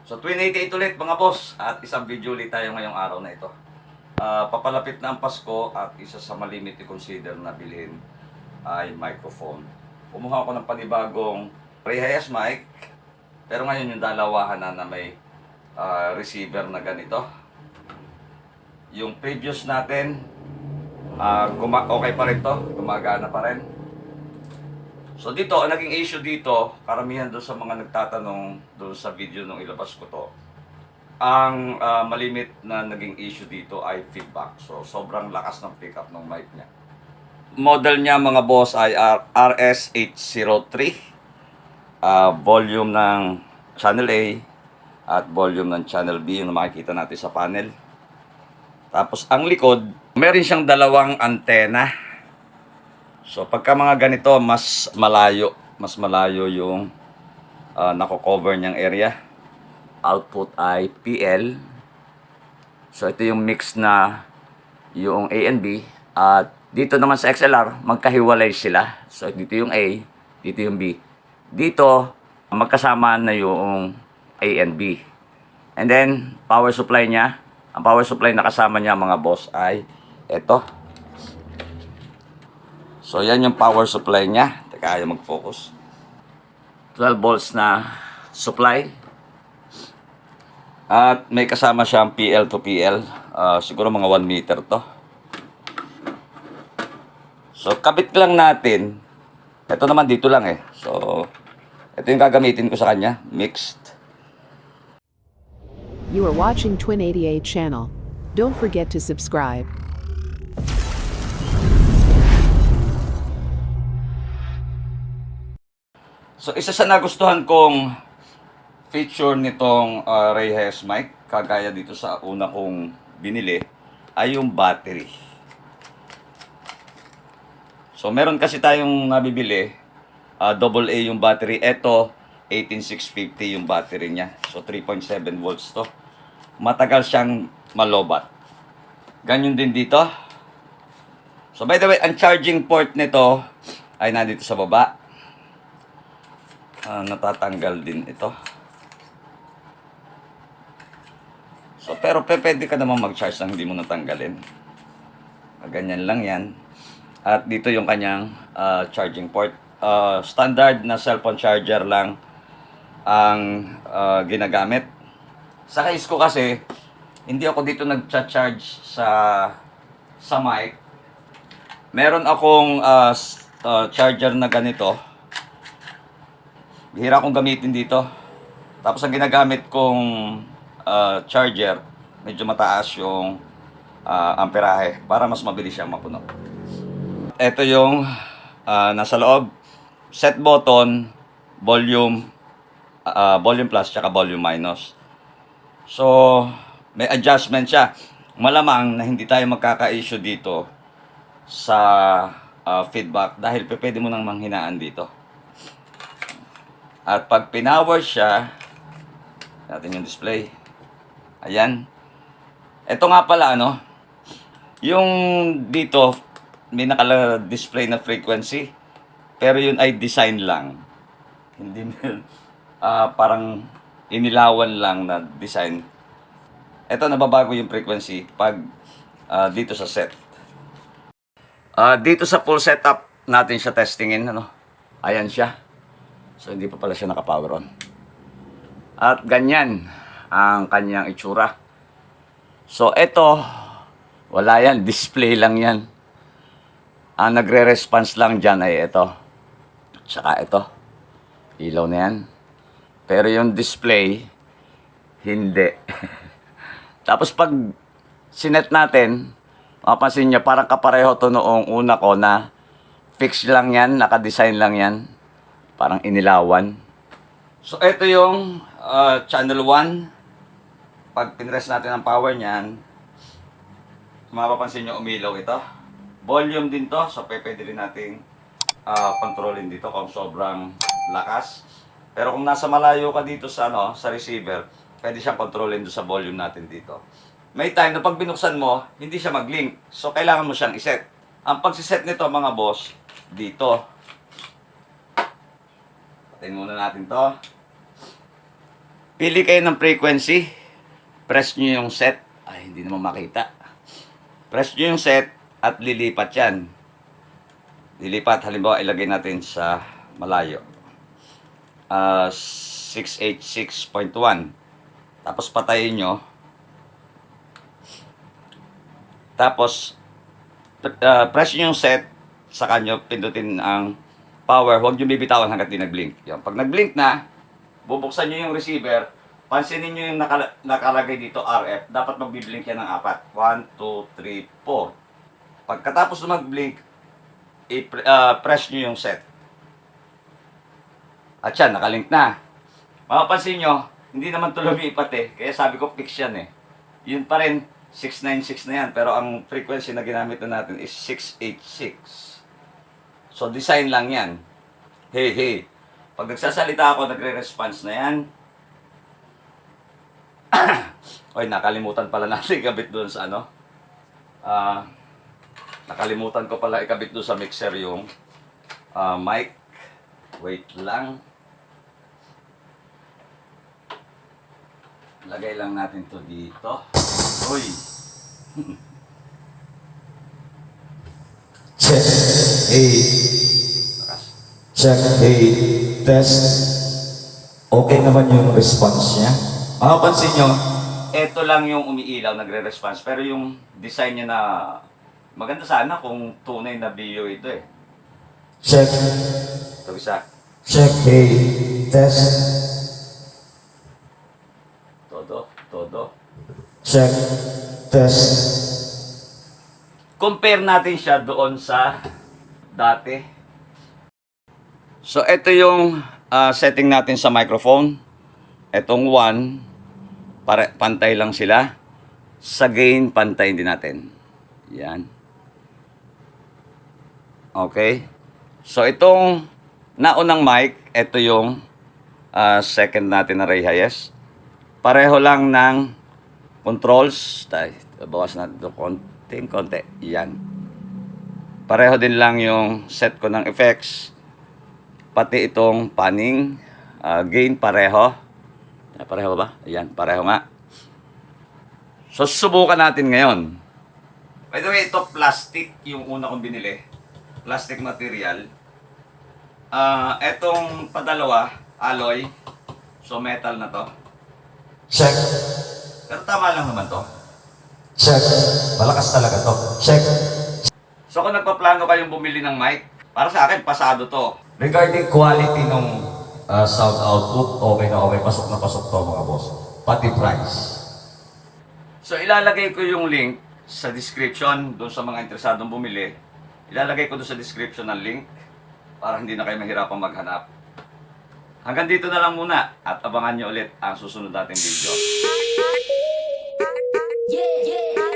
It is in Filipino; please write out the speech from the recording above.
So, Twin 88 ulit mga boss, at isang video ulit tayo ngayong araw na ito. Papalapit na ang Pasko at isa sa malimit i-consider na bilhin ay microphone. Kumuha ko ng panibagong Reyes mic, pero ngayon yung dalawahan na may receiver na ganito. Yung previous natin, okay pa rin to, gumagana pa rin. So dito, ang naging issue dito, karamihan doon sa mga nagtatanong doon sa video nung ilabas ko to, ang malimit na naging issue dito ay feedback. So sobrang lakas ng pickup ng mic niya. Model niya mga boss ay RS803. Volume ng channel A at volume ng channel B yung makikita natin sa panel. Tapos ang likod, meron siyang dalawang antena. So pagka mga ganito, mas malayo yung nako-cover niyang area. Output ay PL. So ito yung mix na yung A and B. At dito naman sa XLR, magkahiwalay sila. So dito yung A, dito yung B. Dito, magkasama na yung A and B. And then, power supply niya. Ang power supply na kasama niya mga boss ay ito. So, yan yung power supply niya. Teka, ayaw mag-focus. 12 volts na supply. At may kasama siyang PL to PL. Siguro mga 1 meter to. So, kabit lang natin. Ito naman dito lang eh. So, ito yung gagamitin ko sa kanya. Mixed. You are watching Twin 88 channel. Don't forget to subscribe. So, isa sa nagustuhan kong feature nitong Reyes mic, kagaya dito sa una kong binili, ay yung battery. So, meron kasi tayong nabibili, AA yung battery. Ito, 18650 yung battery niya. So, 3.7 volts to. Matagal siyang malobat. Ganyan din dito. So, by the way, ang charging port nito ay nandito sa baba. Natatanggal din ito. So, pero pwede ka naman mag-charge nang hindi mo natanggalin. Ganyan lang yan. At dito yung kanyang charging port. Standard na cellphone charger lang ang ginagamit. Sa case ko kasi, hindi ako dito nag-charge sa mic. Meron akong charger na ganito. Bihira akong gamitin dito. Tapos ang ginagamit kong charger, medyo mataas yung amperahe para mas mabilis siyang mapuno. Ito yung nasa loob. Set button, volume plus, tsaka volume minus. So, may adjustment siya. Malamang na hindi tayo magkaka-issue dito sa feedback dahil pwede mo nang manghinaan dito. At pag pinower siya, natin yung display. Ayan. Ito nga pala, yung dito, may naka-display na frequency. Pero yun ay design lang. Hindi parang inilawan lang na design. Ito, nababago yung frequency pag dito sa set. Dito sa full setup natin siya testingin. Ayan siya. So, hindi pa pala siya naka-power on. At ganyan ang kanyang itsura. So, ito, wala yan. Display lang yan. Ang nagre-response lang dyan ay ito. Tsaka ito. Ilaw na yan. Pero yung display, hindi. Tapos pag sinet natin, mapapansin nyo, parang kapareho to noong una ko na fix lang yan, naka-design lang yan. Parang inilawan. So, ito yung channel 1. Pag pinress natin ang power niyan, mapapansin nyo umilaw ito. Volume din to. So, pwede rin natin kontrolin dito kung sobrang lakas. Pero kung nasa malayo ka dito sa, sa receiver, pwede siyang kontrolin doon sa volume natin dito. May time na pag binuksan mo, hindi siya mag-link. So, kailangan mo siyang iset. Ang pagsiset nito mga boss, dito. Patayin muna natin to. Pili kayo ng frequency. Press nyo yung set. Ay, hindi naman makita. Press nyo yung set at lilipat yan. Lilipat, halimbawa, ilagay natin sa malayo. 686.1. Tapos patayin nyo. Tapos, press nyo yung set. Saka nyo pindutin ang power. Huwag nyo bibitawan hanggat di nag-blink. Yan. Pag nag-blink na, bubuksan nyo yung receiver. Pansinin nyo yung nakalagay dito, RF. Dapat magbiblink yan ng 4. 1, 2, 3, 4. Pagkatapos na mag-blink, press nyo yung set. At yan, nakalink na. Mapapansin nyo, hindi naman ito lumipat eh. Kaya sabi ko, fix yan eh. Yun pa rin, 696 na yan. Pero ang frequency na ginamit na natin is 686. So, design lang yan. Hey, hey. Pag nagsasalita ako, nagre-response na yan. Oy, nakalimutan pala natin ikabit doon sa ano. Nakalimutan ko pala ikabit doon sa mixer yung mic. Wait lang. Lagay lang natin to dito. Uy. Check. Hey. Lakas. Check. Hey. Test. Okay naman yung response niya. Mapapansin nyo, ito lang yung umiilaw, nagre-response. Pero yung design niya na maganda sana kung tunay na video ito eh. Check. Ito isa. Check. Hey. Test. Todo. Check. Test. Compare natin siya doon sa dati. So, ito yung setting natin sa microphone. Itong 1, pantay lang sila. Sa gain, pantay din natin. Yan. Okay. So, itong naunang mic, ito yung second natin na Ray Hayes. Pareho lang ng controls. Bawas natin ito konti. Yan. Pareho din lang yung set ko ng effects. Pati itong panning. Gain pareho. Pareho ba? Ayan, pareho nga. So, susubukan natin ngayon. By the way, ito plastic yung una kong binili. Plastic material. Etong padalawa, alloy. So, metal na to. Check. Pero tama lang naman to. Check. Malakas talaga to. Check. So, kung nagpaplano kayong bumili ng mic, para sa akin, pasado to. Regarding quality ng sound output, okay na okay. Pasok na pasok to mga boss. Pati price. So, ilalagay ko yung link sa description doon sa mga interesadong bumili. Ilalagay ko doon sa description ng link para hindi na kayo mahirapang maghanap. Hanggang dito na lang muna at abangan nyo ulit ang susunod nating video. Yeah, yeah.